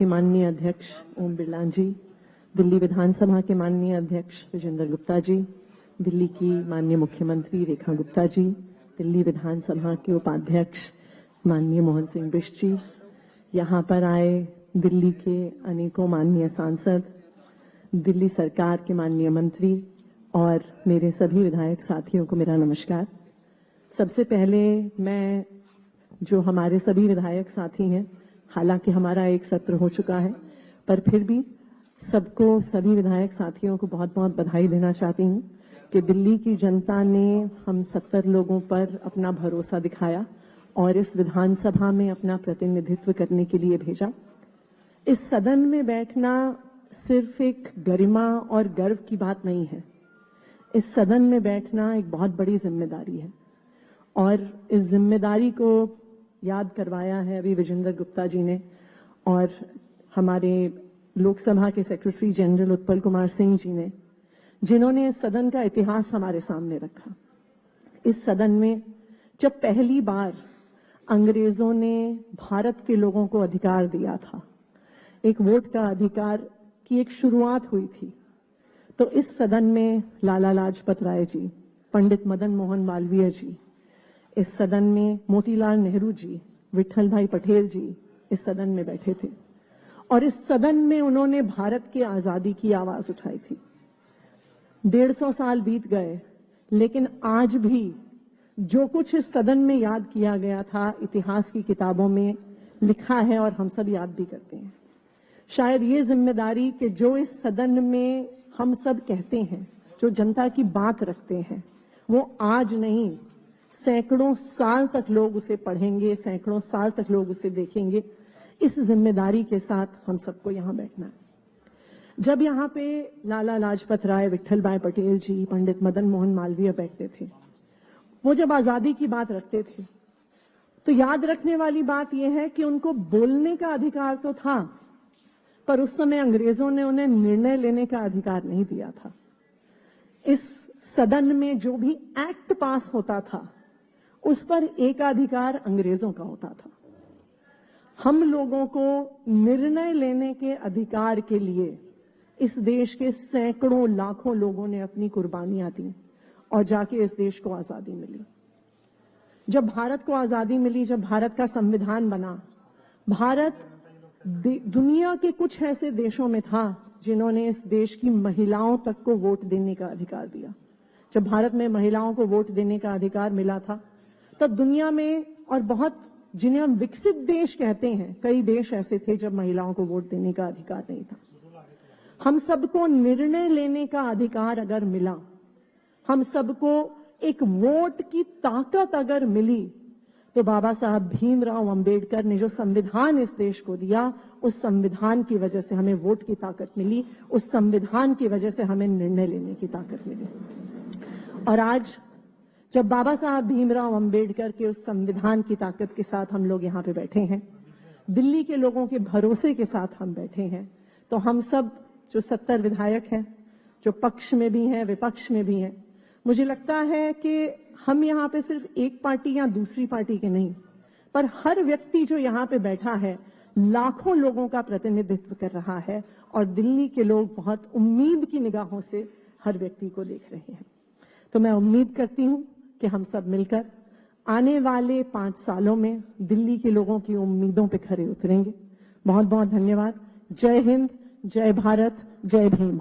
के माननीय अध्यक्ष ओम बिरला जी, दिल्ली विधानसभा के माननीय अध्यक्ष विजेंद्र गुप्ता जी, दिल्ली की माननीय मुख्यमंत्री रेखा गुप्ता जी, दिल्ली विधानसभा के उपाध्यक्ष माननीय मोहन सिंह बिष्ट जी, यहाँ पर आए दिल्ली के अनेकों माननीय सांसद, दिल्ली सरकार के माननीय मंत्री और मेरे सभी विधायक साथियों को मेरा नमस्कार। सबसे पहले मैं जो हमारे सभी विधायक साथी हैं, हालांकि हमारा एक सत्र हो चुका है, पर फिर भी सबको, सभी विधायक साथियों को बहुत बहुत बधाई देना चाहती हूं कि दिल्ली की जनता ने हम 70 लोगों पर अपना भरोसा दिखाया और इस विधानसभा में अपना प्रतिनिधित्व करने के लिए भेजा। इस सदन में बैठना सिर्फ एक गरिमा और गर्व की बात नहीं है। इस सदन में बैठना एक बहुत बड़ी जिम्मेदारी है और इस जिम्मेदारी को याद करवाया है अभी विजेंद्र गुप्ता जी ने और हमारे लोकसभा के सेक्रेटरी जनरल उत्पल कुमार सिंह जी ने, जिन्होंने इस सदन का इतिहास हमारे सामने रखा। इस सदन में जब पहली बार अंग्रेजों ने भारत के लोगों को अधिकार दिया था, एक वोट का अधिकार की एक शुरुआत हुई थी, तो इस सदन में लाला लाजपत राय जी, पंडित मदन मोहन मालवीय जी, इस सदन में मोतीलाल नेहरू जी, विठल भाई पटेल जी इस सदन में बैठे थे और इस सदन में उन्होंने भारत की आजादी की आवाज उठाई थी। 150 साल बीत गए, लेकिन आज भी जो कुछ इस सदन में याद किया गया था, इतिहास की किताबों में लिखा है और हम सब याद भी करते हैं। शायद ये जिम्मेदारी कि जो इस सदन में हम सब कहते हैं, जो जनता की बात रखते हैं, वो आज नहीं, सैकड़ों साल तक लोग उसे पढ़ेंगे, सैकड़ों साल तक लोग उसे देखेंगे। इस जिम्मेदारी के साथ हम सबको यहां बैठना है। जब यहां पे लाला लाजपत राय, विठल भाई पटेल जी, पंडित मदन मोहन मालवीय बैठते थे, वो जब आजादी की बात रखते थे, तो याद रखने वाली बात यह है कि उनको बोलने का अधिकार तो था, पर उस समय अंग्रेजों ने उन्हें निर्णय लेने का अधिकार नहीं दिया था। इस सदन में जो भी एक्ट पास होता था, उस पर एकाधिकार अंग्रेजों का होता था। हम लोगों को निर्णय लेने के अधिकार के लिए इस देश के सैकड़ों लाखों लोगों ने अपनी कुर्बानियां दी और जाके इस देश को आजादी मिली। जब भारत को आजादी मिली, जब भारत का संविधान बना, भारत दुनिया के कुछ ऐसे देशों में था जिन्होंने इस देश की महिलाओं तक को वोट देने का अधिकार दिया। जब भारत में महिलाओं को वोट देने का अधिकार मिला था, तब दुनिया में, और बहुत जिन्हें हम विकसित देश कहते हैं, कई देश ऐसे थे जब महिलाओं को वोट देने का अधिकार नहीं था। हम सबको निर्णय लेने का अधिकार अगर मिला, हम सबको एक वोट की ताकत अगर मिली, तो बाबा साहब भीमराव अंबेडकर ने जो संविधान इस देश को दिया, उस संविधान की वजह से हमें वोट की ताकत मिली, उस संविधान की वजह से हमें निर्णय लेने की ताकत मिली। और आज जब बाबा साहब भीमराव अंबेडकर के उस संविधान की ताकत के साथ हम लोग यहाँ पे बैठे हैं, दिल्ली के लोगों के भरोसे के साथ हम बैठे हैं, तो हम सब जो 70 विधायक हैं, जो पक्ष में भी हैं, विपक्ष में भी हैं, मुझे लगता है कि हम यहाँ पे सिर्फ एक पार्टी या दूसरी पार्टी के नहीं, पर हर व्यक्ति जो यहाँ पे बैठा है, लाखों लोगों का प्रतिनिधित्व कर रहा है और दिल्ली के लोग बहुत उम्मीद की निगाहों से हर व्यक्ति को देख रहे हैं। तो मैं उम्मीद करती हूं कि हम सब मिलकर आने वाले 5 सालों में दिल्ली के लोगों की उम्मीदों पे खरे उतरेंगे। बहुत बहुत धन्यवाद। जय हिंद, जय भारत, जय भीम।